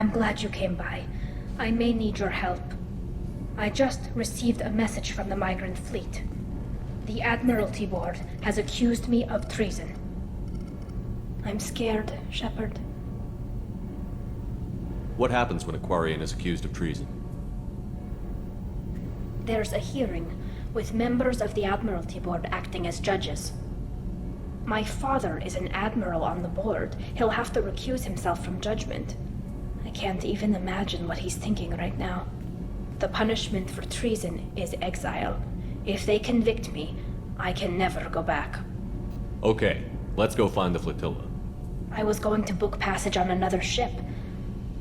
I'm glad you came by. I may need your help. I just received a message from the migrant fleet. The Admiralty Board has accused me of treason. I'm scared, Shepard. What happens when a Quarian is accused of treason? There's a hearing, with members of the Admiralty Board acting as judges. My father is an admiral on the board. He'll have to recuse himself from judgment. I can't even imagine what he's thinking right now. The punishment for treason is exile. If they convict me, I can never go back. Okay, let's go find the flotilla. I was going to book passage on another ship.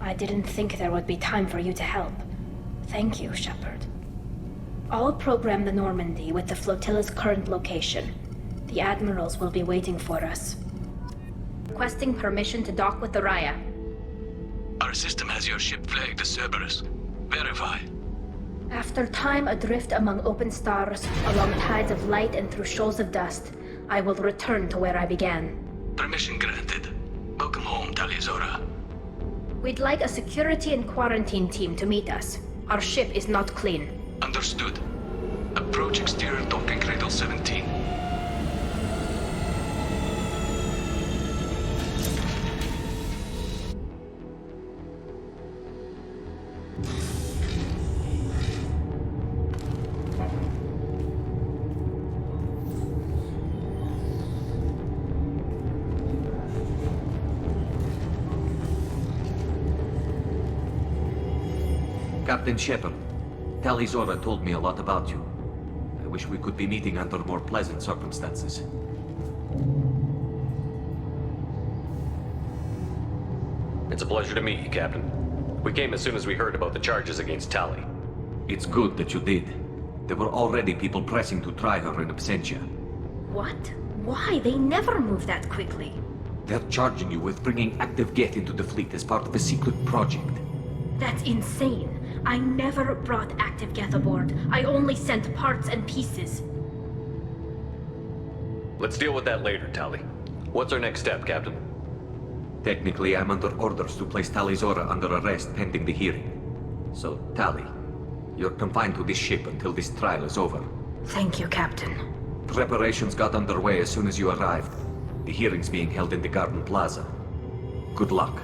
I didn't think there would be time for you to help. Thank you, Shepard. I'll program the Normandy with the flotilla's current location. The admirals will be waiting for us. Requesting permission to dock with the Raya. Our system has your ship flagged as Cerberus. Verify. After time adrift among open stars, along tides of light and through shoals of dust, I will return to where I began. Permission granted. Welcome home, Tali'Zorah. We'd like a security and quarantine team to meet us. Our ship is not clean. Understood. Approach exterior docking cradle 17. Captain Shepard, Tali'Zorah told me a lot about you. I wish we could be meeting under more pleasant circumstances. It's a pleasure to meet you, Captain. We came as soon as we heard about the charges against Tali. It's good that you did. There were already people pressing to try her in absentia. What? Why? They never move that quickly. They're charging you with bringing active Geth into the fleet as part of a secret project. That's insane. I never brought active Geth aboard. I only sent parts and pieces. Let's deal with that later, Tali. What's our next step, Captain? Technically, I'm under orders to place Tali'Zorah under arrest pending the hearing. So, Tali, you're confined to this ship until this trial is over. Thank you, Captain. Preparations got underway as soon as you arrived. The hearing's being held in the Garden Plaza. Good luck.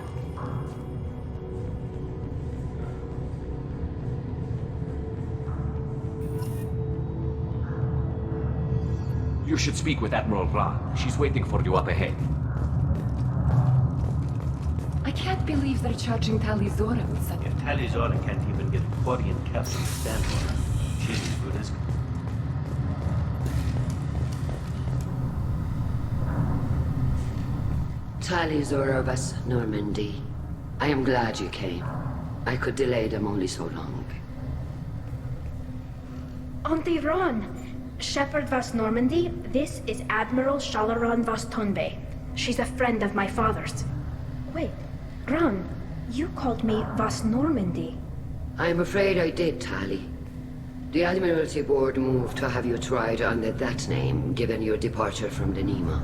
You should speak with Admiral Ra. She's waiting for you up ahead. I can't believe they're charging Tali'Zorah with such... If Tali'Zorah can't even get a Quarian captain to stand for her, she's as good as... Tali'Zorah vas Normandy. I am glad you came. I could delay them only so long. Auntie Ron! Shepard vas Normandy, this is Admiral Shalaran vas Tonbe. She's a friend of my father's. Wait, Ron, you called me vas Normandy. I'm afraid I did, Tali. The Admiralty Board moved to have you tried under that name, given your departure from the Nima.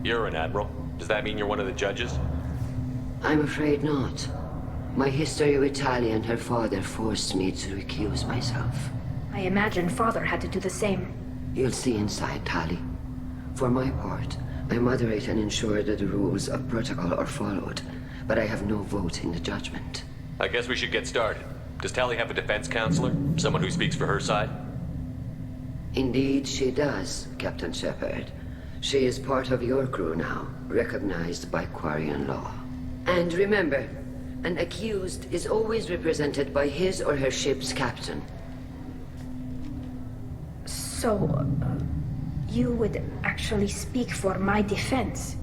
You're an admiral. Does that mean you're one of the judges? I'm afraid not. My history with Tali and her father forced me to recuse myself. I imagine father had to do the same. You'll see inside, Tali. For my part, I moderate and ensure that the rules of protocol are followed, but I have no vote in the judgment. I guess we should get started. Does Tali have a defense counselor? Someone who speaks for her side? Indeed, she does, Captain Shepard. She is part of your crew now, recognized by Quarian law. And remember, an accused is always represented by his or her ship's captain. So, you would actually speak for my defense?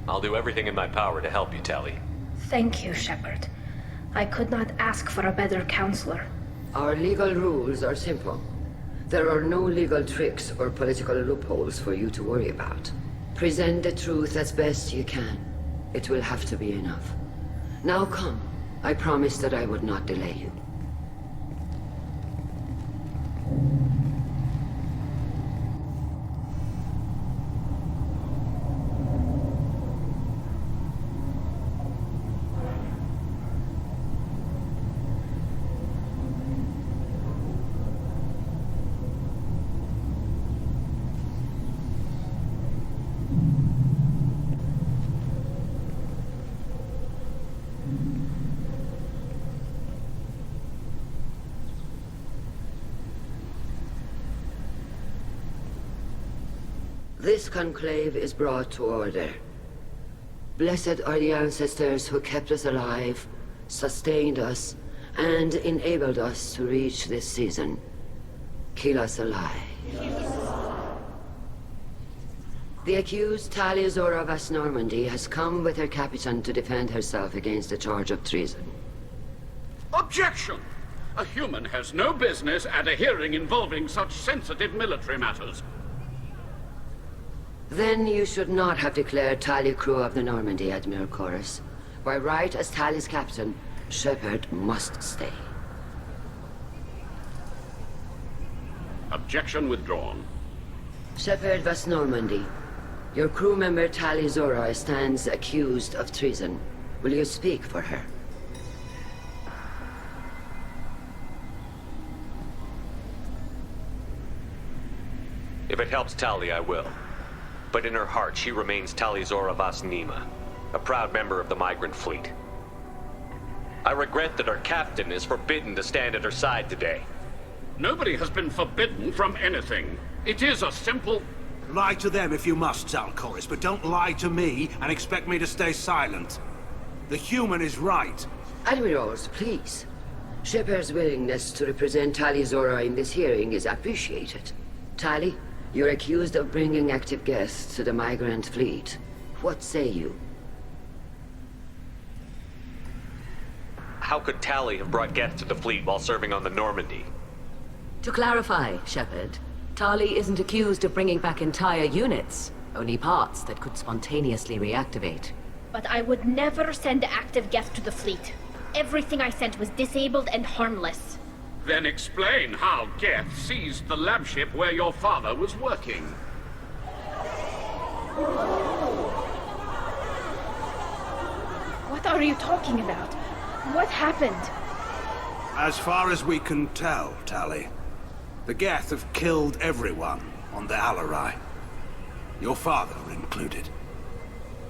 I'll do everything in my power to help you, Tali. Thank you, Shepard. I could not ask for a better counselor. Our legal rules are simple. There are no legal tricks or political loopholes for you to worry about. Present the truth as best you can. It will have to be enough. Now come. I promised that I would not delay you. This conclave is brought to order. Blessed are the ancestors who kept us alive, sustained us, and enabled us to reach this season. Keep us alive. The accused Talia Zora Vas Normandy has come with her captain to defend herself against the charge of treason. Objection! A human has no business at a hearing involving such sensitive military matters. Then you should not have declared Talia crew of the Normandy, Admiral Chorus. By right as Talia's captain, Shepard must stay. Objection withdrawn. Shepard Vas Normandy, your crew member Talia Zora stands accused of treason. Will you speak for her? If it helps Tali, I will. But in her heart, she remains Tali Zora Vas Nima, a proud member of the migrant fleet. I regret that our captain is forbidden to stand at her side today. Nobody has been forbidden from anything. It is a simple... Lie to them if you must, Zalcoris, but don't lie to me and expect me to stay silent. The human is right. Admirals, please. Shepard's willingness to represent Talia Zora in this hearing is appreciated. Tali, you're accused of bringing active guests to the migrant fleet. What say you? How could Tali have brought guests to the fleet while serving on the Normandy? To clarify, Shepard, Tali isn't accused of bringing back entire units, only parts that could spontaneously reactivate. But I would never send active guests to the fleet. Everything I sent was disabled and harmless. Then explain how Geth seized the lab ship where your father was working. What are you talking about? What happened? As far as we can tell, Tali, the Geth have killed everyone on the Alarai. Your father included.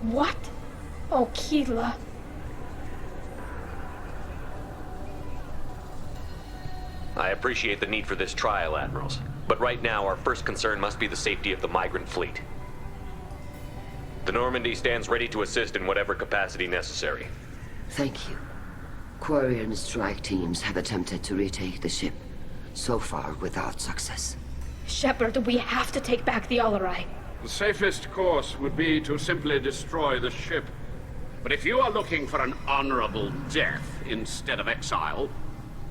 What? Oh, Keela. I appreciate the need for this trial, Admirals. But right now, our first concern must be the safety of the migrant fleet. The Normandy stands ready to assist in whatever capacity necessary. Thank you. Quarian strike teams have attempted to retake the ship, so far without success. Shepard, we have to take back the Alarai. The safest course would be to simply destroy the ship. But if you are looking for an honorable death instead of exile...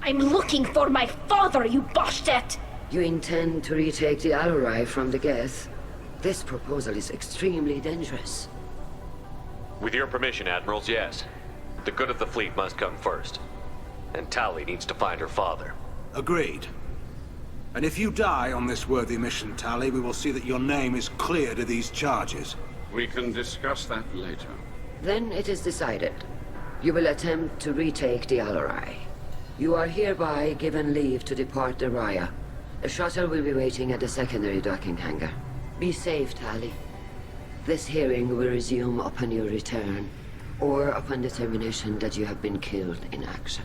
I'm looking for my father, you bastet! You intend to retake the Alarai from the Geth? This proposal is extremely dangerous. With your permission, Admirals, yes. The good of the fleet must come first. And Tali needs to find her father. Agreed. And if you die on this worthy mission, Tali, we will see that your name is cleared of these charges. We can discuss that later. Then it is decided. You will attempt to retake the Alarai. You are hereby given leave to depart the Raya. A shuttle will be waiting at the secondary docking hangar. Be safe, Tali. This hearing will resume upon your return, or upon determination that you have been killed in action.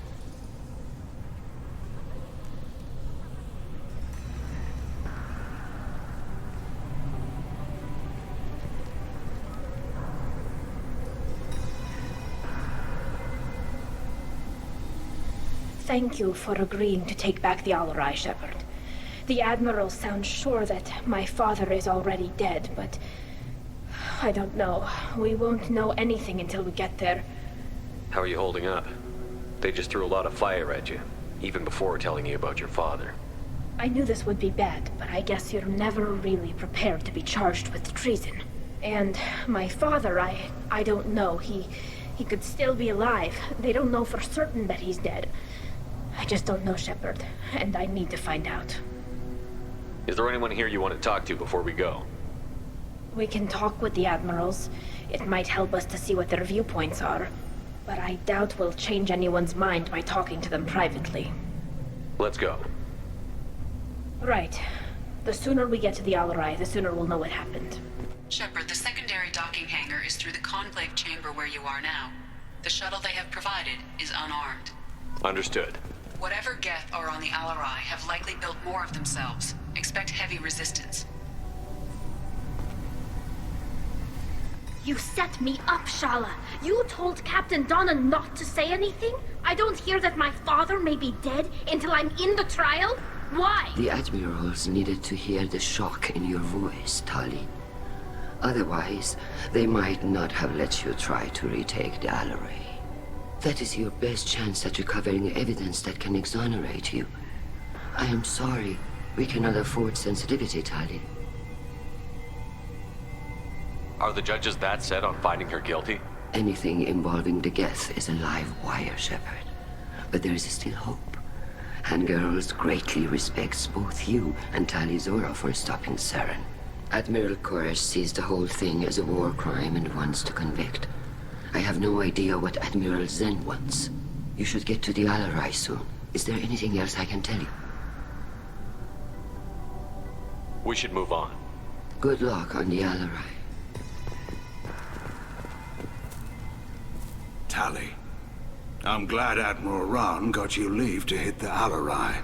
Thank you for agreeing to take back the Alarai, Shepard. The Admiral sounds sure that my father is already dead, but... I don't know. We won't know anything until we get there. How are you holding up? They just threw a lot of fire at you, even before telling you about your father. I knew this would be bad, but I guess you're never really prepared to be charged with treason. And my father, I don't know. He could still be alive. They don't know for certain that he's dead. I just don't know, Shepard, and I need to find out. Is there anyone here you want to talk to before we go? We can talk with the Admirals. It might help us to see what their viewpoints are. But I doubt we'll change anyone's mind by talking to them privately. Let's go. Right. The sooner we get to the Alarai, the sooner we'll know what happened. Shepard, the secondary docking hangar is through the conclave chamber where you are now. The shuttle they have provided is unarmed. Understood. Whatever Geth are on the Alarai have likely built more of themselves. Expect heavy resistance. You set me up, Shala. You told Captain Donna not to say anything? I don't hear that my father may be dead until I'm in the trial? Why? The admirals needed to hear the shock in your voice, Tali. Otherwise, they might not have let you try to retake the Alleray. That is your best chance at recovering evidence that can exonerate you. I am sorry. We cannot afford sensitivity, Tali. Are the judges that set on finding her guilty? Anything involving the Geth is a live wire, Shepard. But there is still hope. Handgirls greatly respects both you and Tali Zora for stopping Saren. Admiral Koresh sees the whole thing as a war crime and wants to convict. I have no idea what Admiral Zen wants. You should get to the Alleray soon. Is there anything else I can tell you? We should move on. Good luck on the Alleray. Tali, I'm glad Admiral Rahn got you leave to hit the Alleray.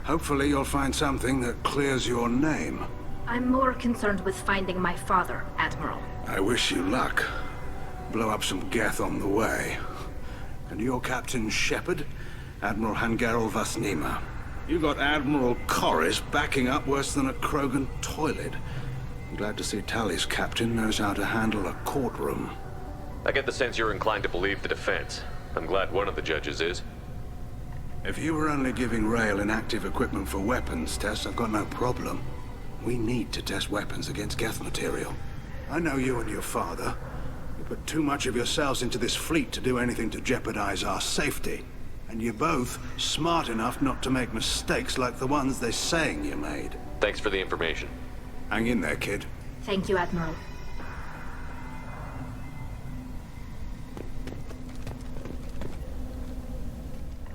Hopefully you'll find something that clears your name. I'm more concerned with finding my father, Admiral. I wish you luck. Blow up some Geth on the way. And your Captain Shepard, Admiral Hangarel Vasnima. You got Admiral Corris backing up worse than a Krogan toilet. I'm glad to see Tali's captain knows how to handle a courtroom. I get the sense you're inclined to believe the defense. I'm glad one of the judges is. If you were only giving Rail inactive equipment for weapons tests, I've got no problem. We need to test weapons against Geth material. I know you and your father. You put too much of yourselves into this fleet to do anything to jeopardize our safety. And you're both smart enough not to make mistakes like the ones they're saying you made. Thanks for the information. Hang in there, kid. Thank you, Admiral.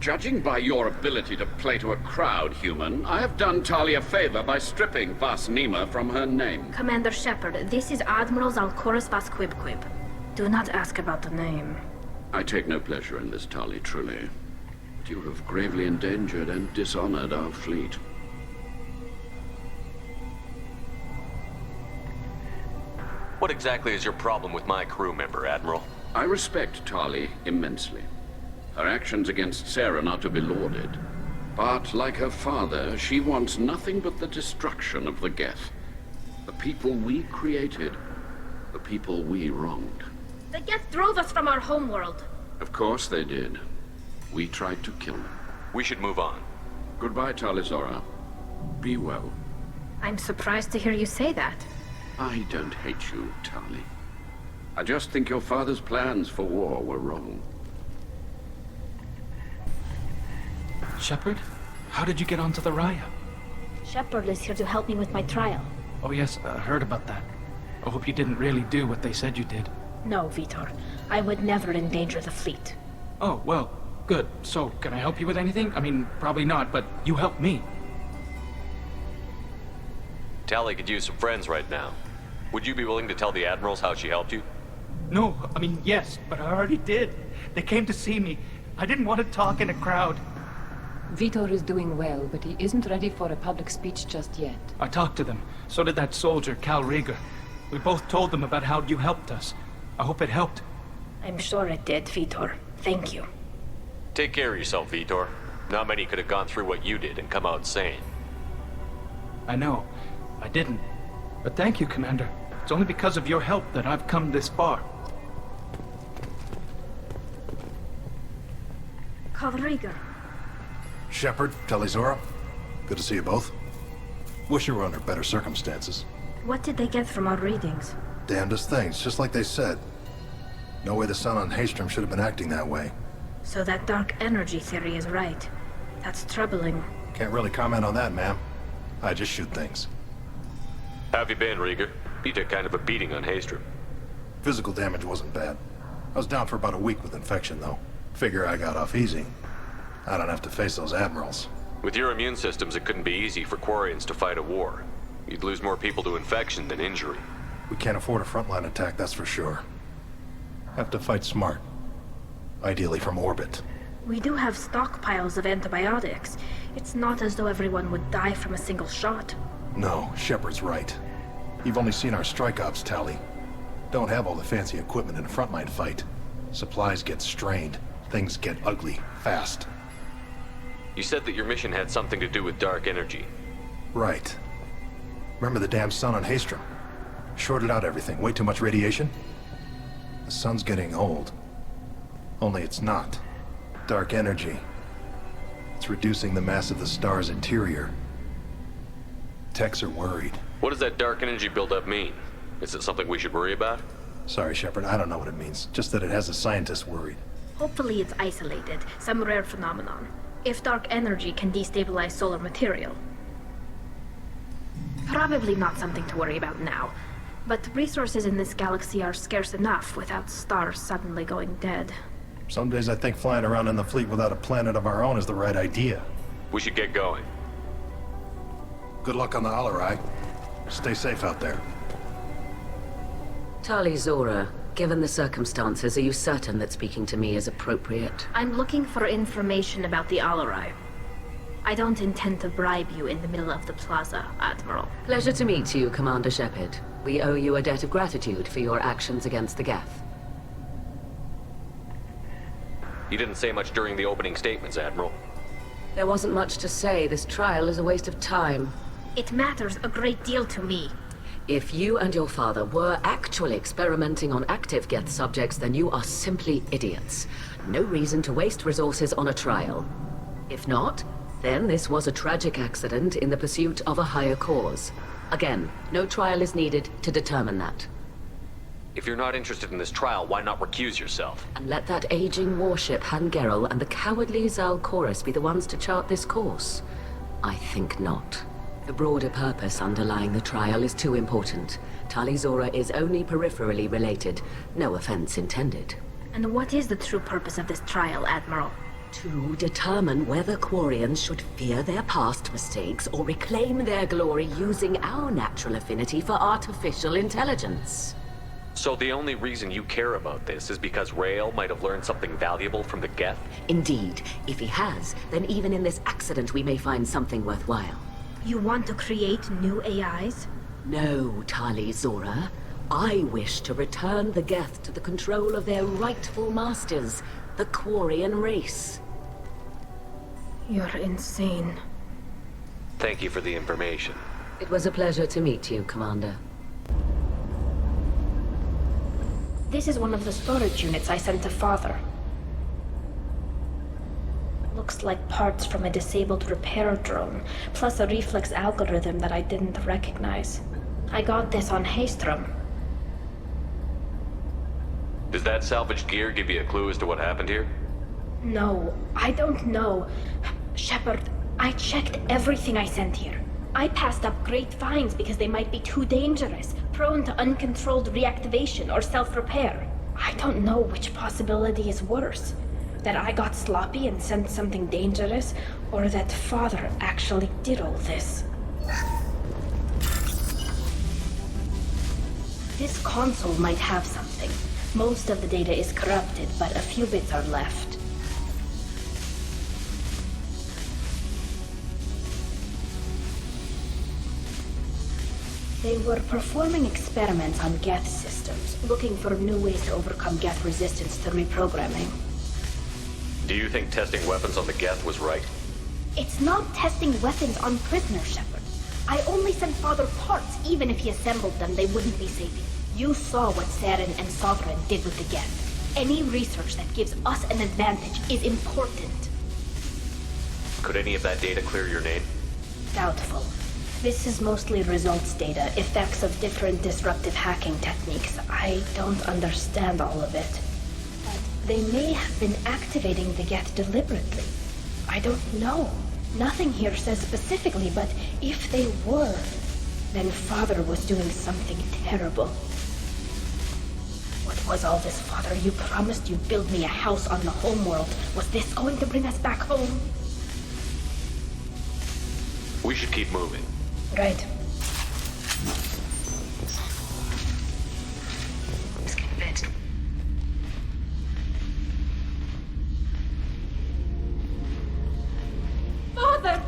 Judging by your ability to play to a crowd, human, I have done Tali a favor by stripping Vasnima from her name. Commander Shepard, this is Admiral Zalkoris Vasquibquib. Do not ask about the name. I take no pleasure in this, Tali, truly. But you have gravely endangered and dishonored our fleet. What exactly is your problem with my crew member, Admiral? I respect Tali immensely. Her actions against Saren are to be lauded. But, like her father, she wants nothing but the destruction of the Geth. The people we created. The people we wronged. The Geth drove us from our homeworld. Of course they did. We tried to kill them. We should move on. Goodbye, Tali Zora. Be well. I'm surprised to hear you say that. I don't hate you, Tali. I just think your father's plans for war were wrong. Shepard? How did you get onto the Raya? Shepard is here to help me with my trial. Oh yes, I heard about that. I hope you didn't really do what they said you did. No, Vitor. I would never endanger the fleet. Oh, well, good. So, can I help you with anything? I mean, probably not, but you helped me. Tali could use some friends right now. Would you be willing to tell the admirals how she helped you? No, I mean, yes, but I already did. They came to see me. I didn't want to talk in a crowd. Vitor is doing well, but he isn't ready for a public speech just yet. I talked to them. So did that soldier, Cal Rieger. We both told them about how you helped us. I hope it helped. I'm sure it did, Vitor. Thank you. Take care of yourself, Vitor. Not many could have gone through what you did and come out sane. I know. I didn't. But thank you, Commander. It's only because of your help that I've come this far. Cal Rieger. Shepard, Tali Zora. Good to see you both. Wish you were under better circumstances. What did they get from our readings? Damnedest things, just like they said. No way the sun on Haystrom should have been acting that way. So that dark energy theory is right. That's troubling. Can't really comment on that, ma'am. I just shoot things. How have you been, Rieger? You took kind of a beating on Haystrom. Physical damage wasn't bad. I was down for about a week with infection, though. Figure I got off easy. I don't have to face those admirals. With your immune systems, it couldn't be easy for Quarians to fight a war. You'd lose more people to infection than injury. We can't afford a frontline attack, that's for sure. Have to fight smart. Ideally from orbit. We do have stockpiles of antibiotics. It's not as though everyone would die from a single shot. No, Shepard's right. You've only seen our strike ops, Tali. Don't have all the fancy equipment in a frontline fight. Supplies get strained. Things get ugly, fast. You said that your mission had something to do with dark energy. Right. Remember the damn sun on Haystrom? Shorted out everything. Way too much radiation? The sun's getting old. Only it's not. Dark energy. It's reducing the mass of the star's interior. Techs are worried. What does that dark energy buildup mean? Is it something we should worry about? Sorry, Shepard, I don't know what it means. Just that it has the scientists worried. Hopefully it's isolated, some rare phenomenon. If dark energy can destabilize solar material. Probably not something to worry about now. But resources in this galaxy are scarce enough without stars suddenly going dead. Some days I think flying around in the fleet without a planet of our own is the right idea. We should get going. Good luck on the Alarai. Stay safe out there. Tali Zora, given the circumstances, are you certain that speaking to me is appropriate? I'm looking for information about the Alarai. I don't intend to bribe you in the middle of the plaza, Admiral. Pleasure to meet you, Commander Shepard. We owe you a debt of gratitude for your actions against the Geth. You didn't say much during the opening statements, Admiral. There wasn't much to say. This trial is a waste of time. It matters a great deal to me. If you and your father were actually experimenting on active Geth subjects, then you are simply idiots. No reason to waste resources on a trial. If not, then this was a tragic accident in the pursuit of a higher cause. Again, no trial is needed to determine that. If you're not interested in this trial, why not recuse yourself? And let that aging warship Hangerel and the cowardly Zal Chorus be the ones to chart this course? I think not. The broader purpose underlying the trial is too important. Tali Zora is only peripherally related. No offense intended. And what is the true purpose of this trial, Admiral? To determine whether Quarians should fear their past mistakes or reclaim their glory using our natural affinity for artificial intelligence. So the only reason you care about this is because Rael might have learned something valuable from the Geth? Indeed. If he has, then even in this accident we may find something worthwhile. You want to create new AIs? No, Tali Zora. I wish to return the Geth to the control of their rightful masters, the Quarian race. You're insane. Thank you for the information. It was a pleasure to meet you, Commander. This is one of the storage units I sent to Father. Looks like parts from a disabled repair drone, plus a reflex algorithm that I didn't recognize. I got this on Haystrom. Does that salvaged gear give you a clue as to what happened here? No, I don't know. Shepard, I checked everything I sent here. I passed up great finds because they might be too dangerous, prone to uncontrolled reactivation or self-repair. I don't know which possibility is worse. That I got sloppy and sent something dangerous, or that Father actually did all this. This console might have something. Most of the data is corrupted, but a few bits are left. They were performing experiments on Geth systems, looking for new ways to overcome Geth resistance to reprogramming. Do you think testing weapons on the Geth was right? It's not testing weapons on prisoners, Shepard. I only sent Father parts. Even if he assembled them, they wouldn't be safe. You saw what Saren and Sovereign did with the Geth. Any research that gives us an advantage is important. Could any of that data clear your name? Doubtful. This is mostly results data, effects of different disruptive hacking techniques. I don't understand all of it. But they may have been activating the Geth deliberately. I don't know. Nothing here says specifically, but if they were, then Father was doing something terrible. What was all this, Father? You promised you'd build me a house on the homeworld. Was this going to bring us back home? We should keep moving. Right. This can fit. Father!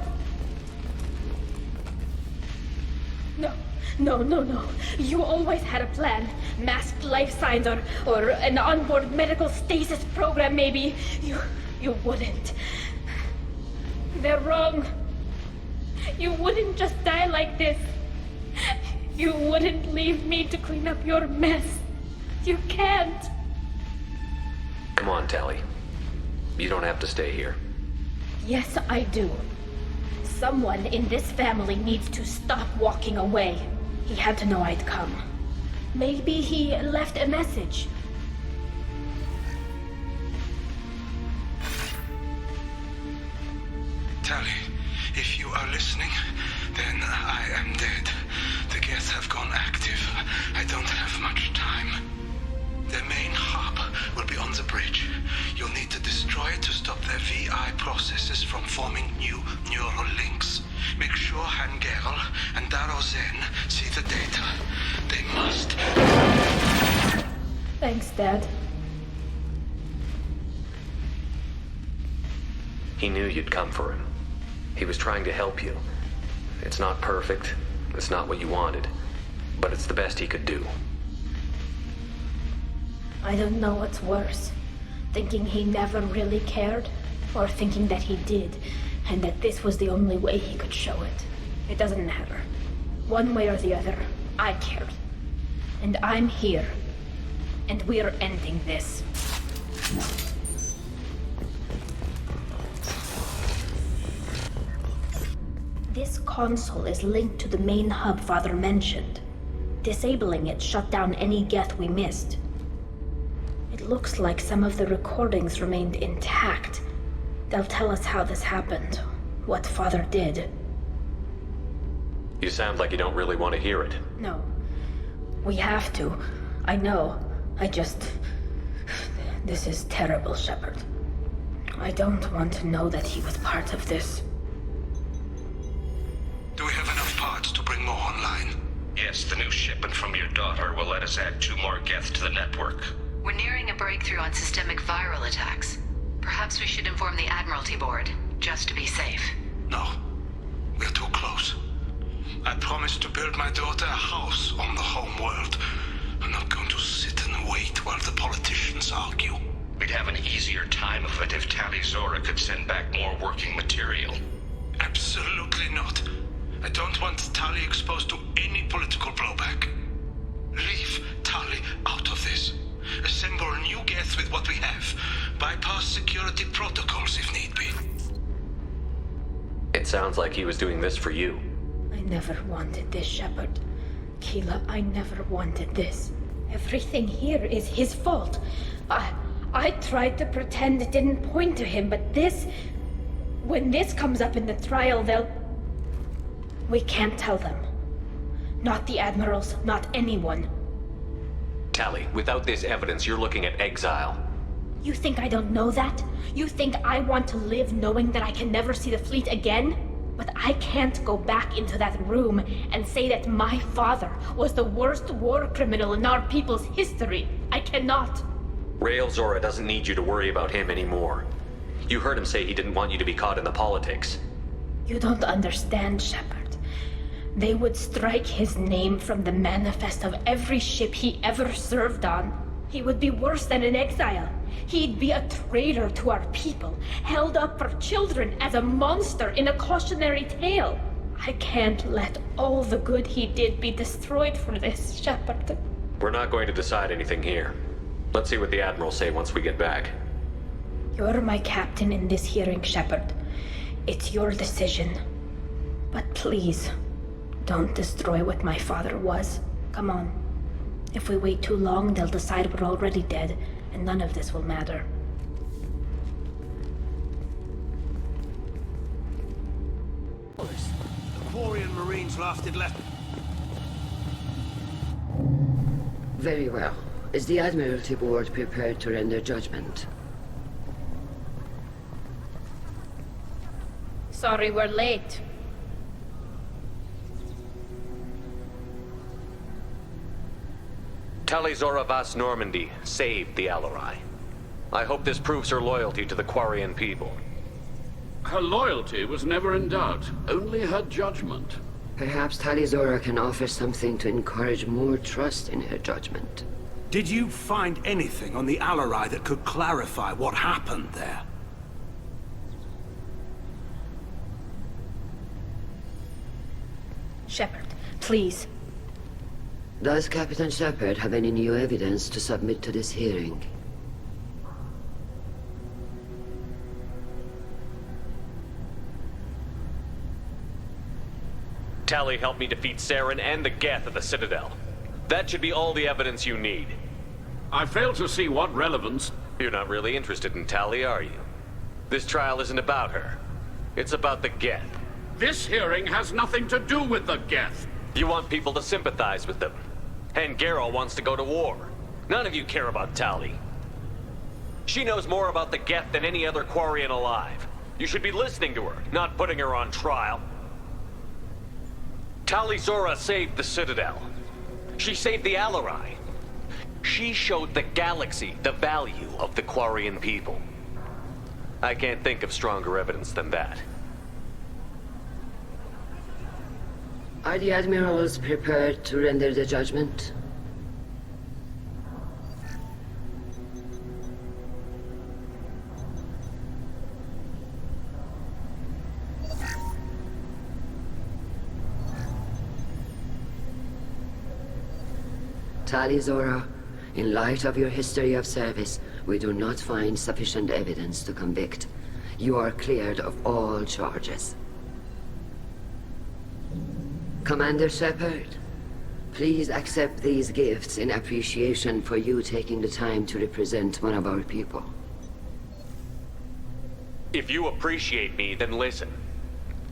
No, No. You always had a plan. Masked life signs or an onboard medical stasis program, maybe. You wouldn't. They're wrong. You wouldn't just die like this. You wouldn't leave me to clean up your mess. You can't. Come on, Tali. You don't have to stay here. Yes, I do. Someone in this family needs to stop walking away. He had to know I'd come. Maybe he left a message. Tali, if you are listening, then I am dead. The Geth have gone active. I don't have much time. The main hub will be on the bridge. You'll need to destroy it to stop their VI processes from forming new neural links. Make sure Hangerl and Darozen see the data. They must. Thanks, Dad. He knew you'd come for him. He was trying to help you. It's not perfect. It's not what you wanted. But it's the best he could do. I don't know what's worse. Thinking he never really cared, or thinking that he did, and that this was the only way he could show it. It doesn't matter. One way or the other, I cared. And I'm here. And we're ending this. This console is linked to the main hub Father mentioned. Disabling it shut down any Geth we missed. It looks like some of the recordings remained intact. They'll tell us how this happened, what Father did. You sound like you don't really want to hear it. No. We have to. I know. This is terrible, Shepard. I don't want to know that he was part of this. Do we have enough parts to bring more online? Yes, the new shipment from your daughter will let us add 2 more Geth to the network. We're nearing a breakthrough on systemic viral attacks. Perhaps we should inform the Admiralty Board, just to be safe. No. We're too close. I promised to build my daughter a house on the home world. I'm not going to sit and wait while the politicians argue. We'd have an easier time of it if Tali Zora could send back more working material. Absolutely not. I don't want Tali exposed to any political blowback. Leave Tali out of this. Assemble new Geth with what we have. Bypass security protocols if need be. It sounds like he was doing this for you. I never wanted this, Shepard. Keela, I never wanted this. Everything here is his fault. I tried to pretend it didn't point to him, but this... When this comes up in the trial, they'll... We can't tell them. Not the Admirals, not anyone. Tali, without this evidence, you're looking at exile. You think I don't know that? You think I want to live knowing that I can never see the fleet again? But I can't go back into that room and say that my father was the worst war criminal in our people's history. I cannot. Rael Zora doesn't need you to worry about him anymore. You heard him say he didn't want you to be caught in the politics. You don't understand, Shepard. They would strike his name from the manifest of every ship he ever served on. He would be worse than an exile. He'd be a traitor to our people, held up for children as a monster in a cautionary tale. I can't let all the good he did be destroyed for this, Shepard. We're not going to decide anything here. Let's see what the Admirals say once we get back. You're my captain in this hearing, Shepard. It's your decision. But please, don't destroy what my father was. Come on. If we wait too long, they'll decide we're already dead, and none of this will matter. The Quarian Marines lasted less... Very well. Is the Admiralty Board prepared to render judgment? Sorry we're late. Tali Zora Vas Normandy saved the Alarai. I hope this proves her loyalty to the Quarian people. Her loyalty was never in doubt, only her judgment. Perhaps Talizora can offer something to encourage more trust in her judgment. Did you find anything on the Alarai that could clarify what happened there? Shepard, please. Does Captain Shepard have any new evidence to submit to this hearing? Tali helped me defeat Saren and the Geth at the Citadel. That should be all the evidence you need. I fail to see what relevance... You're not really interested in Tali, are you? This trial isn't about her. It's about the Geth. This hearing has nothing to do with the Geth. You want people to sympathize with them. And Garrow wants to go to war. None of you care about Tali. She knows more about the Geth than any other Quarian alive. You should be listening to her, not putting her on trial. Talizora saved the Citadel. She saved the Alarai. She showed the galaxy the value of the Quarian people. I can't think of stronger evidence than that. Are the admirals prepared to render the judgment? Talizora, in light of your history of service, we do not find sufficient evidence to convict. You are cleared of all charges. Commander Shepard, please accept these gifts in appreciation for you taking the time to represent one of our people. If you appreciate me, then listen.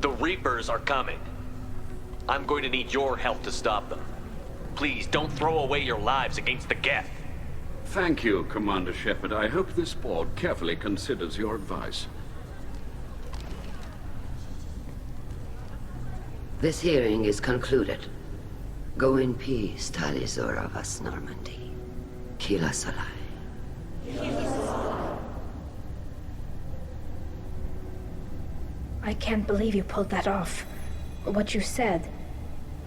The Reapers are coming. I'm going to need your help to stop them. Please, don't throw away your lives against the Geth. Thank you, Commander Shepard. I hope this board carefully considers your advice. This hearing is concluded. Go in peace, Talizora Vas Normandy. Kila Solai. I can't believe you pulled that off. What you said.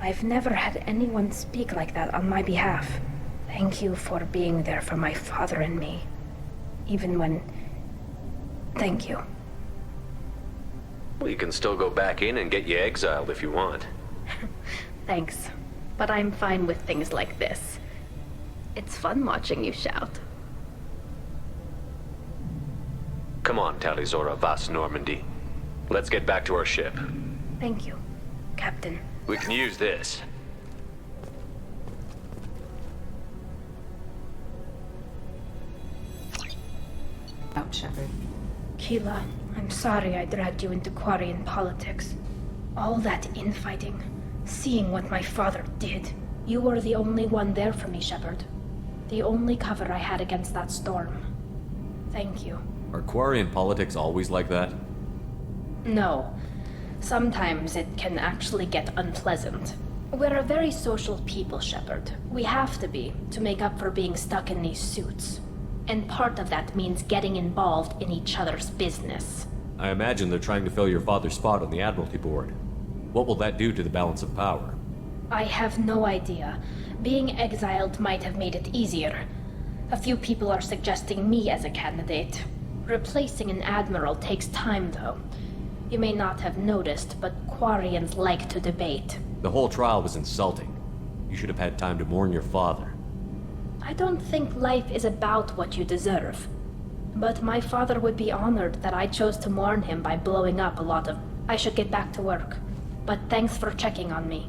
I've never had anyone speak like that on my behalf. Thank you for being there for my father and me. Even when... Thank you. Well, you can still go back in and get you exiled if you want. Thanks. But I'm fine with things like this. It's fun watching you shout. Come on, Talizora Vas Normandy. Let's get back to our ship. Thank you, Captain. We can use this. Out, Shepard. Keela, I'm sorry I dragged you into Quarian politics. All that infighting, seeing what my father did. You were the only one there for me, Shepard. The only cover I had against that storm. Thank you. Are Quarian politics always like that? No. Sometimes it can actually get unpleasant. We're a very social people, Shepard. We have to be, to make up for being stuck in these suits. And part of that means getting involved in each other's business. I imagine they're trying to fill your father's spot on the Admiralty Board. What will that do to the balance of power? I have no idea. Being exiled might have made it easier. A few people are suggesting me as a candidate. Replacing an admiral takes time, though. You may not have noticed, but Quarians like to debate. The whole trial was insulting. You should have had time to mourn your father. I don't think life is about what you deserve. But my father would be honored that I chose to mourn him by blowing up a lot of... I should get back to work. But thanks for checking on me.